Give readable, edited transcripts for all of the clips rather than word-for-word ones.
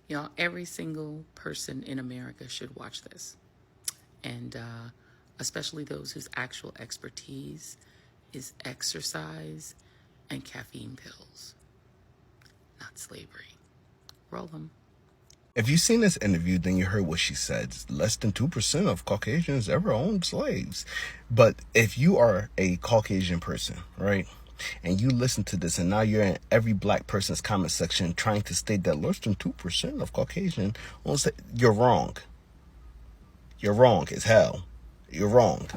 Y'all, every single person in America should watch this. And especially those whose actual expertise is exercise and caffeine pills, not slavery. Roll them. If you've seen this interview, then you heard what she said. Less than 2% of Caucasians ever owned slaves. But if you are a Caucasian person, right, and you listen to this, and now you're in every black person's comment section trying to state that less than 2% of Caucasian own slaves, you're wrong. You're wrong as hell. You're wrong.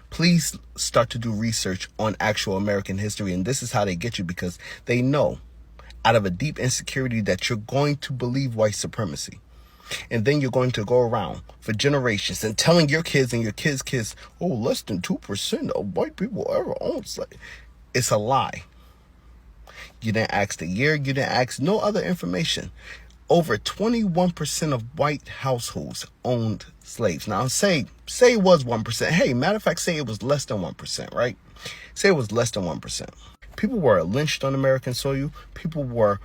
Please start to do research on actual American history, and this is how they get you, because they know out of a deep insecurity that you're going to believe white supremacy. And then you're going to go around for generations and telling your kids and your kids' kids, oh, less than 2% of white people ever owned slaves. It's a lie. You didn't ask the year. You didn't ask no other information. Over 21% of white households owned slaves. Now, say it was 1%. Hey, matter of fact, say it was less than 1%, right? Say it was less than 1%. People were lynched on American soil. People were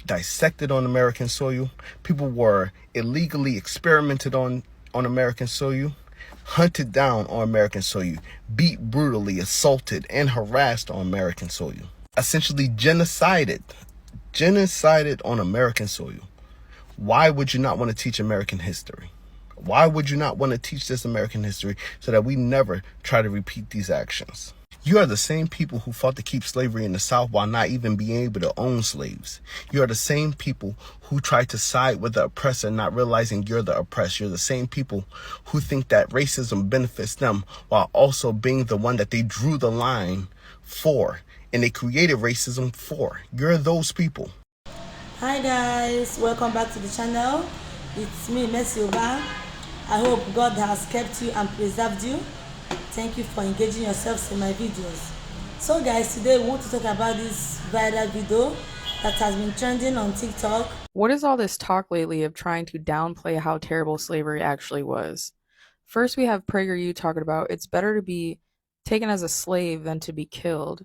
dissected on American soil. People were illegally experimented on American soil, hunted down on American soil, beat brutally, assaulted, and harassed on American soil. Essentially genocided on American soil. Why would you not want to teach American history? Why would you not want to teach this American history so that we never try to repeat these actions? You are the same people who fought to keep slavery in the South while not even being able to own slaves. You are the same people who try to side with the oppressor, not realizing you're the oppressed. You're the same people who think that racism benefits them while also being the one that they drew the line for and they created racism for. You're those people. Hi guys, welcome back to the channel. It's me, Messi Oba. I hope God has kept you and preserved you. Thank you for engaging yourselves in my videos. So guys, today we want to talk about this viral video that has been trending on TikTok. What is all this talk lately of trying to downplay how terrible slavery actually was? First, we have PragerU talking about it's better to be taken as a slave than to be killed.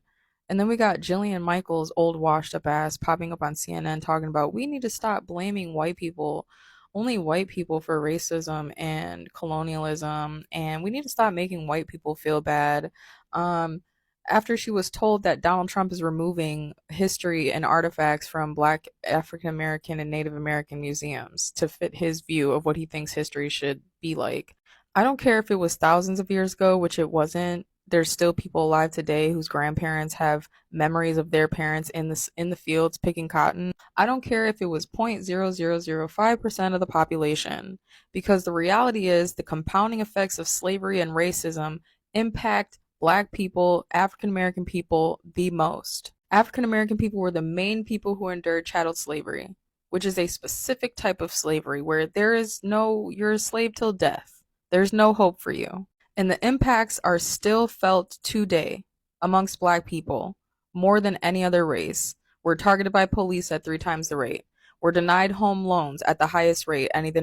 And then we got Jillian Michaels' old washed up ass popping up on CNN talking about we need to stop blaming white people, only white people, for racism and colonialism, and we need to stop making white people feel bad. After she was told that Donald Trump is removing history and artifacts from Black, African American, and Native American museums to fit his view of what he thinks history should be like. I don't care if it was thousands of years ago, which it wasn't. There's still people alive today whose grandparents have memories of their parents in the fields picking cotton. I don't care if it was 0.0005% of the population, because the reality is the compounding effects of slavery and racism impact Black people, African American people the most. African American people were the main people who endured chattel slavery, which is a specific type of slavery where you're a slave till death. There's no hope for you. And the impacts are still felt today amongst Black people more than any other race. We're targeted by police at 3 times the rate. We're denied home loans at the highest rate any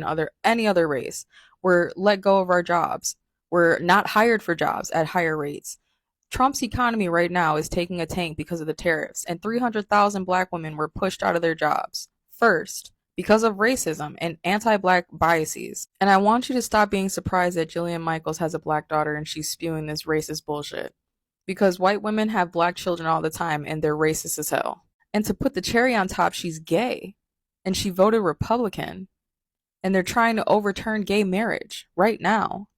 other race. We're let go of our jobs. We're not hired for jobs at higher rates. Trump's economy right now is taking a tank because of the tariffs, and 300,000 Black women were pushed out of their jobs. First, because of racism and anti-Black biases. And I want you to stop being surprised that Jillian Michaels has a Black daughter and she's spewing this racist bullshit. Because white women have Black children all the time and they're racist as hell. And to put the cherry on top, she's gay. And she voted Republican. And they're trying to overturn gay marriage right now.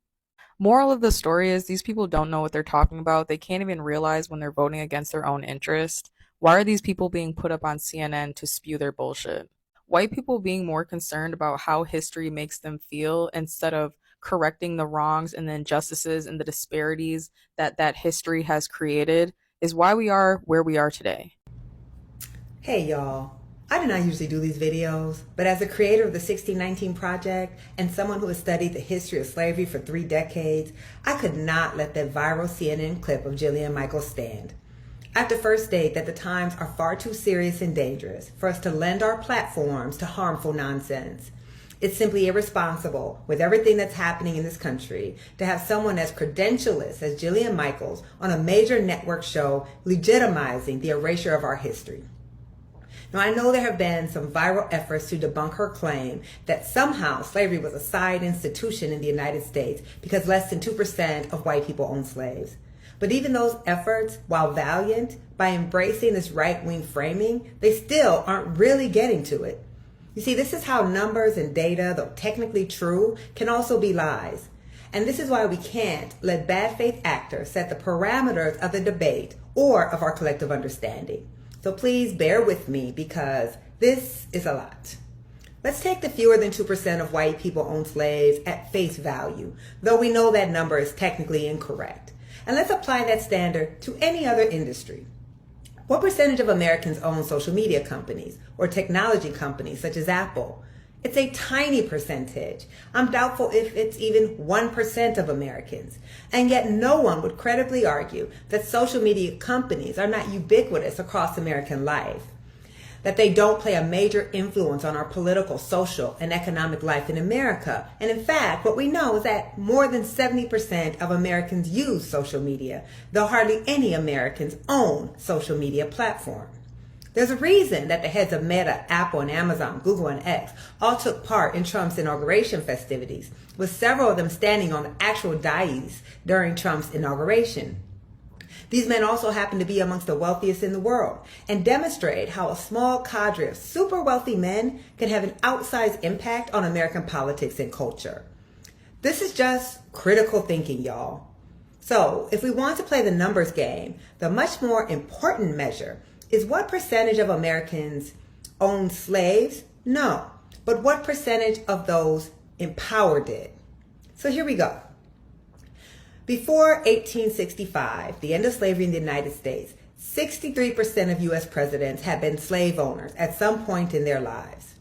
Moral of the story is these people don't know what they're talking about. They can't even realize when they're voting against their own interest. Why are these people being put up on CNN to spew their bullshit? White people being more concerned about how history makes them feel instead of correcting the wrongs and the injustices and the disparities that history has created is why we are where we are today. Hey y'all, I do not usually do these videos, but as a creator of the 1619 Project and someone who has studied the history of slavery for 3 decades, I could not let that viral CNN clip of Jillian Michaels stand. I have to first state that the times are far too serious and dangerous for us to lend our platforms to harmful nonsense. It's simply irresponsible, with everything that's happening in this country, to have someone as credentialless as Jillian Michaels on a major network show legitimizing the erasure of our history. Now, I know there have been some viral efforts to debunk her claim that somehow slavery was a side institution in the United States because less than 2% of white people own slaves. But even those efforts, while valiant, by embracing this right-wing framing, they still aren't really getting to it. You see, this is how numbers and data, though technically true, can also be lies. And this is why we can't let bad faith actors set the parameters of the debate or of our collective understanding. So please bear with me because this is a lot. Let's take the fewer than 2% of white people own slaves at face value, though we know that number is technically incorrect. And let's apply that standard to any other industry. What percentage of Americans own social media companies or technology companies such as Apple? It's a tiny percentage. I'm doubtful if it's even 1% of Americans. And yet no one would credibly argue that social media companies are not ubiquitous across American life, that they don't play a major influence on our political, social, and economic life in America. And in fact, what we know is that more than 70% of Americans use social media, though hardly any Americans own social media platforms. There's a reason that the heads of Meta, Apple, and Amazon, Google, and X all took part in Trump's inauguration festivities, with several of them standing on the actual dais during Trump's inauguration. These men also happen to be amongst the wealthiest in the world and demonstrate how a small cadre of super wealthy men can have an outsized impact on American politics and culture. This is just critical thinking, y'all. So if we want to play the numbers game, the much more important measure is what percentage of Americans own slaves? No, but what percentage of those empowered did? So here we go. Before 1865, the end of slavery in the United States, 63% of U.S. presidents had been slave owners at some point in their lives.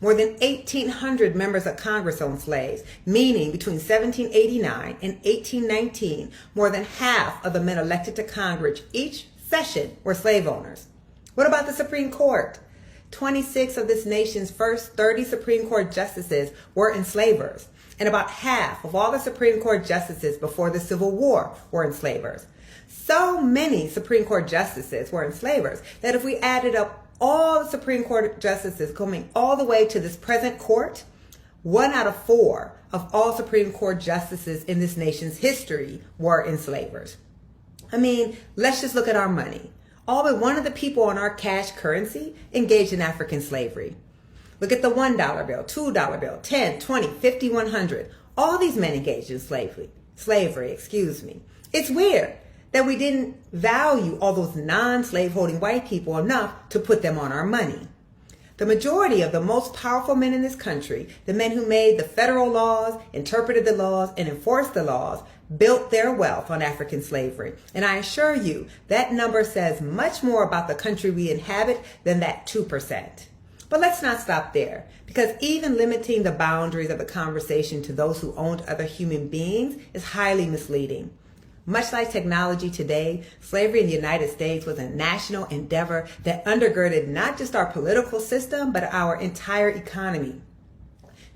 More than 1,800 members of Congress owned slaves, meaning between 1789 and 1819, more than half of the men elected to Congress each session were slave owners. What about the Supreme Court? 26 of this nation's first 30 Supreme Court justices were enslavers, and about half of all the Supreme Court justices before the Civil War were enslavers. So many Supreme Court justices were enslavers that if we added up all the Supreme Court justices coming all the way to this present court, 1 out of 4 of all Supreme Court justices in this nation's history were enslavers. I mean, let's just look at our money. All but one of the people on our cash currency engaged in African slavery. Look at the $1 bill, $2 bill, 10, 20, 50, 100. All these men engaged in slavery. It's weird that we didn't value all those non-slave holding white people enough to put them on our money. The majority of the most powerful men in this country, the men who made the federal laws, interpreted the laws, and enforced the laws, built their wealth on African slavery. And I assure you, that number says much more about the country we inhabit than that 2%. But let's not stop there, because even limiting the boundaries of the conversation to those who owned other human beings is highly misleading. Much like technology today, slavery in the United States was a national endeavor that undergirded not just our political system, but our entire economy.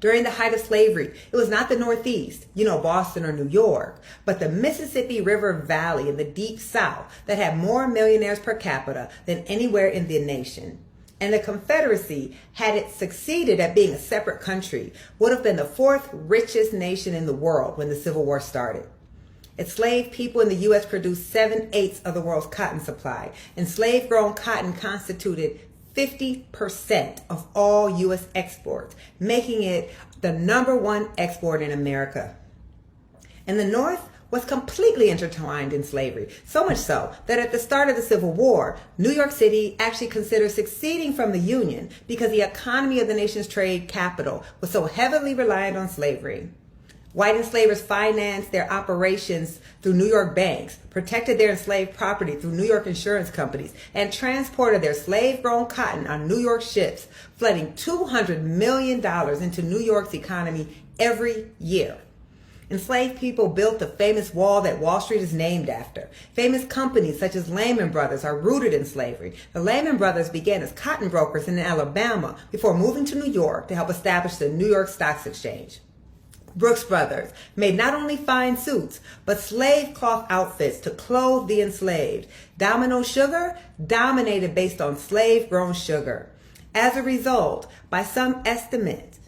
During the height of slavery, it was not the Northeast, Boston or New York, but the Mississippi River Valley in the Deep South that had more millionaires per capita than anywhere in the nation. And the Confederacy, had it succeeded at being a separate country, would have been the 4th richest nation in the world when the Civil War started. Enslaved people in the U.S. produced 7/8 of the world's cotton supply. Enslaved-grown cotton constituted 50% of all U.S. exports, making it the #1 export in America. And the North was completely intertwined in slavery, so much so that at the start of the Civil War, New York City actually considered seceding from the Union because the economy of the nation's trade capital was so heavily reliant on slavery. White enslavers financed their operations through New York banks, protected their enslaved property through New York insurance companies, and transported their slave-grown cotton on New York ships, flooding $200 million into New York's economy every year. Enslaved people built the famous wall that Wall Street is named after. Famous companies such as Lehman Brothers are rooted in slavery. The Lehman Brothers began as cotton brokers in Alabama before moving to New York to help establish the New York Stock Exchange. Brooks Brothers made not only fine suits, but slave cloth outfits to clothe the enslaved. Domino Sugar dominated based on slave-grown sugar. As a result, by some estimates,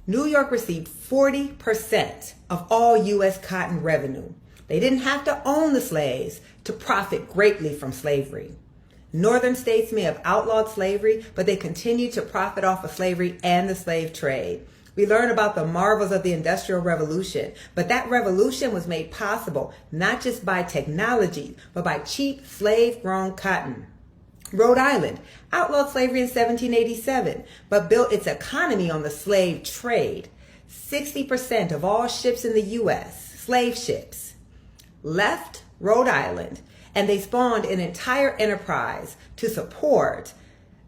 New York received 40% of all U.S. cotton revenue. They didn't have to own the slaves to profit greatly from slavery. Northern states may have outlawed slavery, but they continued to profit off of slavery and the slave trade. We learn about the marvels of the Industrial Revolution, but that revolution was made possible not just by technology, but by cheap slave-grown cotton. Rhode Island outlawed slavery in 1787, but built its economy on the slave trade. 60% of all ships in the U.S., slave ships, left Rhode Island, and they spawned an entire enterprise to support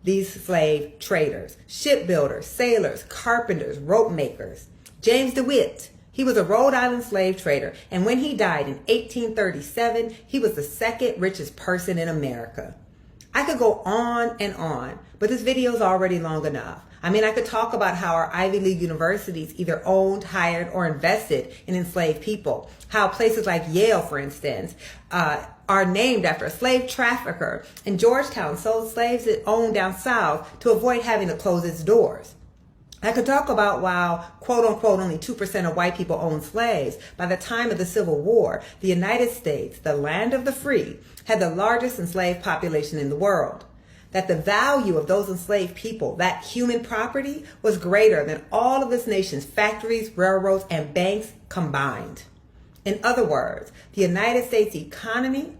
these slave traders, shipbuilders, sailors, carpenters, rope makers. James DeWitt, he was a Rhode Island slave trader, and when he died in 1837, he was the second richest person in America. I could go on and on, but this video is already long enough. I mean, I could talk about how our Ivy League universities either owned, hired, or invested in enslaved people. How places like Yale, for instance, are named after a slave trafficker, and Georgetown sold slaves it owned down south to avoid having to close its doors. I could talk about how, quote unquote, only 2% of white people owned slaves. By the time of the Civil War, the United States, the land of the free, had the largest enslaved population in the world. That the value of those enslaved people, that human property, was greater than all of this nation's factories, railroads, and banks combined. In other words, the United States economy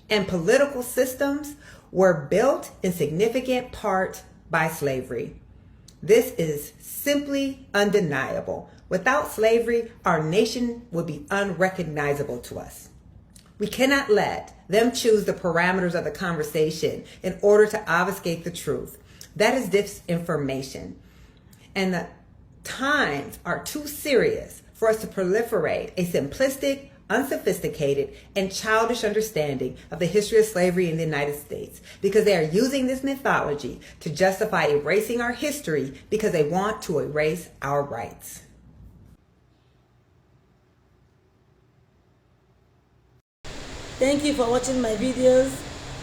and political systems were built in significant part by slavery. This is simply undeniable. Without slavery, our nation would be unrecognizable to us. We cannot let them choose the parameters of the conversation in order to obfuscate the truth. That is disinformation. And the times are too serious for us to proliferate a simplistic, unsophisticated, and childish understanding of the history of slavery in the United States, because they are using this mythology to justify erasing our history because they want to erase our rights. Thank you for watching my videos.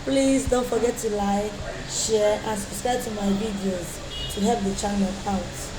Please don't forget to like, share, and subscribe to my videos to help the channel out.